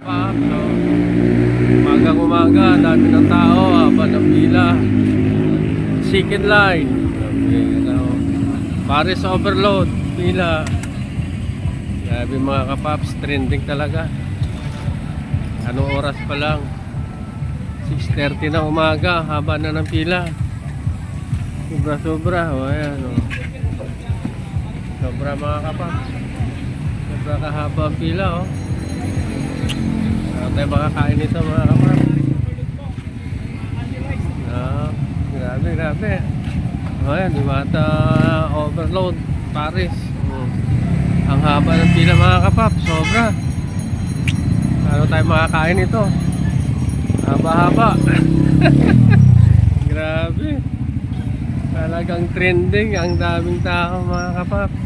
So, umagang umaga, dami ng tao, haba ng pila. Second line. Okay, Paris overload, pila. Grabe mga kapaps, trending talaga. Anong oras pa lang? 6:30 na umaga, haba na ng pila. Sobra-sobra, o ayan o. Sobra mga kapaps. Sobra kahaba ang pila o. Ano tayo makakain nito mga kapaps? Grabe, grabe. O ayan, Diwata overload, Paris. Ang haba ng pila mga kapaps, sobra. Ano tayo makakain ito? Haba-haba. Grabe. Talagang trending. Ang daming tao mga kapaps.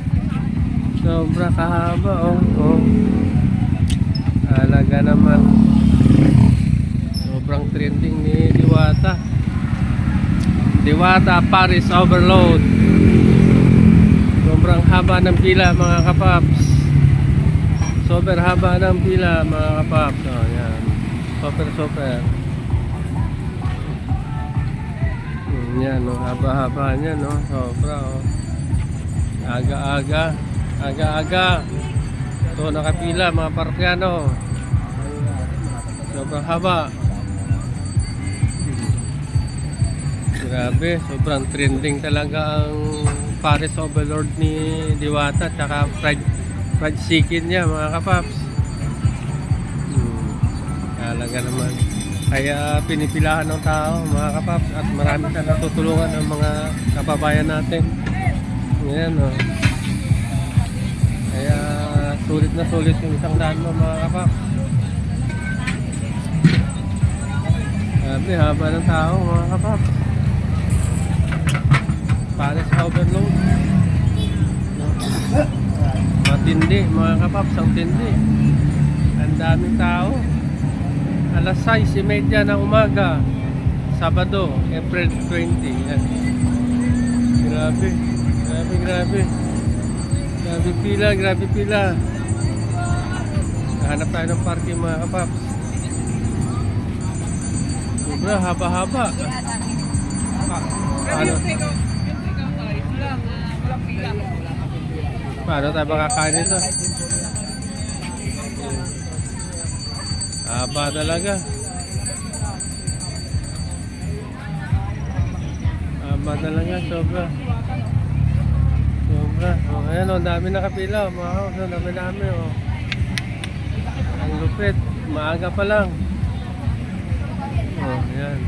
Sobra kahaba. Oh. Talaga naman. Sobrang trending ni Diwata. Diwata Paris overload. Sobrang haba ng pila mga kapaps. Sobrang haba ng pila mga kapaps. Oh, yan. Super. Yan, no, haba-haba niya, no. Sobra, oh. Aga-aga. Ito nakapila mga parokyaano. Sobrang haba. Grabe, sobrang trending talaga ang Paris overload ni Diwata tsaka fried chicken niya mga kapaps. Talaga naman. Kaya pinipilahan ng tao mga kapaps at marami na natutulungan ng mga kababayan natin. Ayan o. Kaya sulit na sulit yung isang daan mo mga kapaps. Grabe, haba ng tao mga kapaps. Paris overload. Matindi mga kapaps, ang tindi. Ang daming tao. Alas 6:30 ng umaga, Sabado, April 20. Yan. Grabe pila. Nahanap tayo ng parking mga kapaps. Sobra, haba-haba. Paano tayo makakain nito? Haba talaga. Sobra. Oh, ayan o, dami nakapila. Mga kapaps, dami o. Ang lupit. Maaga pa lang. Oh, ayan.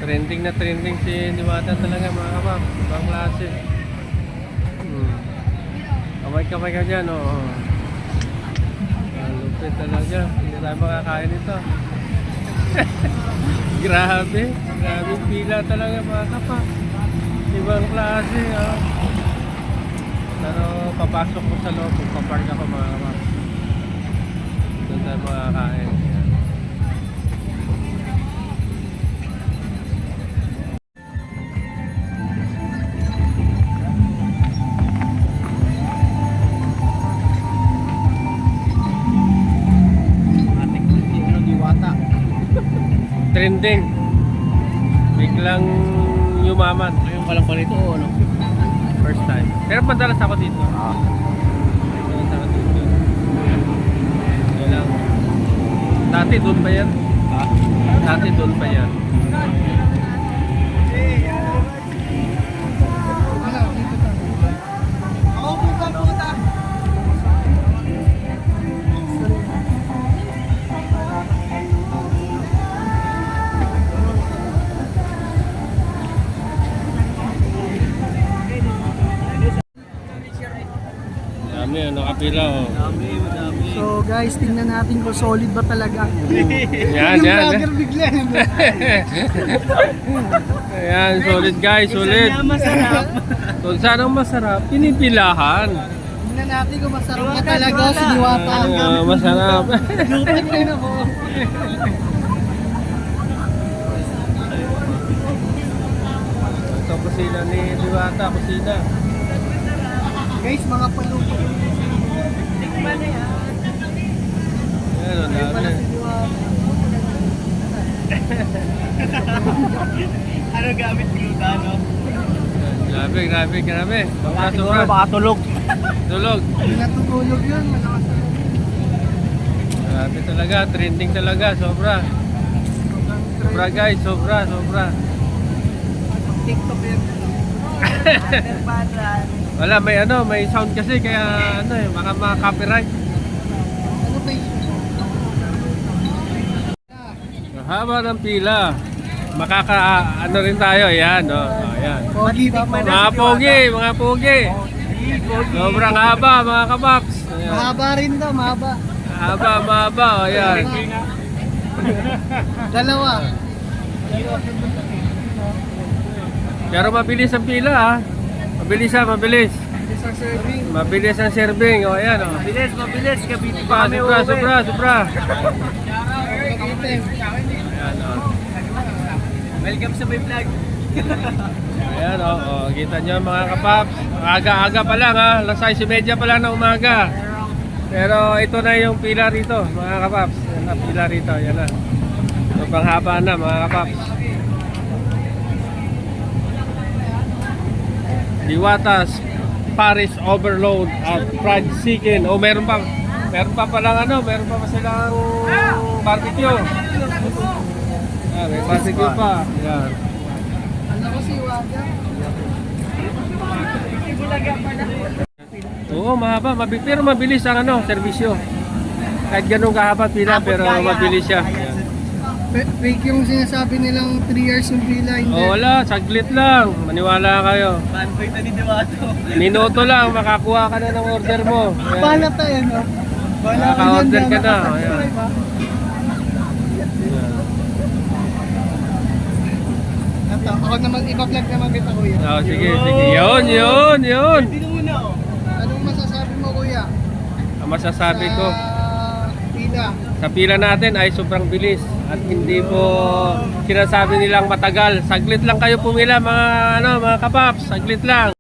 Trending na trending si Diwata talaga mga kapaps. Ibang klase. Kamay ka dyan o. Lupit talaga. Hindi tayo makakain ito. Grabe pila talaga mga kapaps. Ibang klase oh. Pero papasok ko sa loob, papark ako mga kapaps. Doon tayo makakain. Trending. Biglang yumaman. Ngayon ka lang pa rito o ano? First time. Pero madalas ako dito. Madalas ako dito. Yan lang. Dati doon pa yan. Dati doon pa yan. Dami, nakapila oh. Madami. So guys, tingnan natin kung solid ba talaga. Yan. Bigla. Ayan, solid guys, solid. Masarap. Kung saan ang masarap, pinipilahan. Tingnan natin kung masarap ba talaga si Diwata. Masarap. Lupit rin ako. Ito kusina ni Diwata, kusina. Guys, mga paluto. Ayan Ano, dami. Ano gamit gluta, no? Grabe, grabe, grabe. Sobra, sobra. Makatulog. Tulog. Hindi natutulog yun. Malakas na. Grabe talaga, trending talaga, sobra. Sobra guys, sobra, sobra. TikTok yun. Wala, may sound kasi kaya baka ma-copyright. Ano ba yun? Haba ng pila. Rin tayo, ayan, oh. Ayan. Pogi ba? Mga pogi, mga pogi. Sobrang haba, mga kapaps. Ayan. Mahaba rin daw, mahaba. Mahaba, oh, ayan. Dalawa. Pero mabilis ang pila, ha. Mabilis. Isang serving. Mabilis ang serving, oh, ayan, oh. Mabilis. Kabiti Pa, sobra. Pakitin. Ayan, oh. Welcome sa my vlog. Ayan, oh, kita nyo mga kapaps. Aga-aga pa lang, ha. Alas 6:30 pa lang na umaga. Pero ito na yung pila rito, mga kapaps. Yan na, pila rito, yan na. Sobrang haba na, mga kapaps. Diwatas, Paris Overload at Fried Chicken. Oh, meron pa palang meron pa silang barbecue. May barbecue pa. Yan. Ano ko si Waga? Oo, mahaba, pero mabilis ang serbisyo. Kahit ganun kahaba pila, pero mabilis siya. Yan. Fake yung sinasabi nilang 3 years yung pila. Hindi. Oh, wala, saglit lang. Maniwala kayo. Fanboy na ni Diwato. Minuto lang, makakuha ka na ng order mo. Ayan. Bala tayo, no? Nakaka-order ka na. Ayan. Ayan. Ako naman, ipa-vlog naman kita, kuya. Oh, sige. Yun. Dito muna, oh. Anong masasabi mo, kuya? Ang masasabi ko, Pila. sa pila natin ay sobrang bilis at hindi po sinasabi nilang matagal. Saglit lang kayo pumila mga kapaps, saglit lang.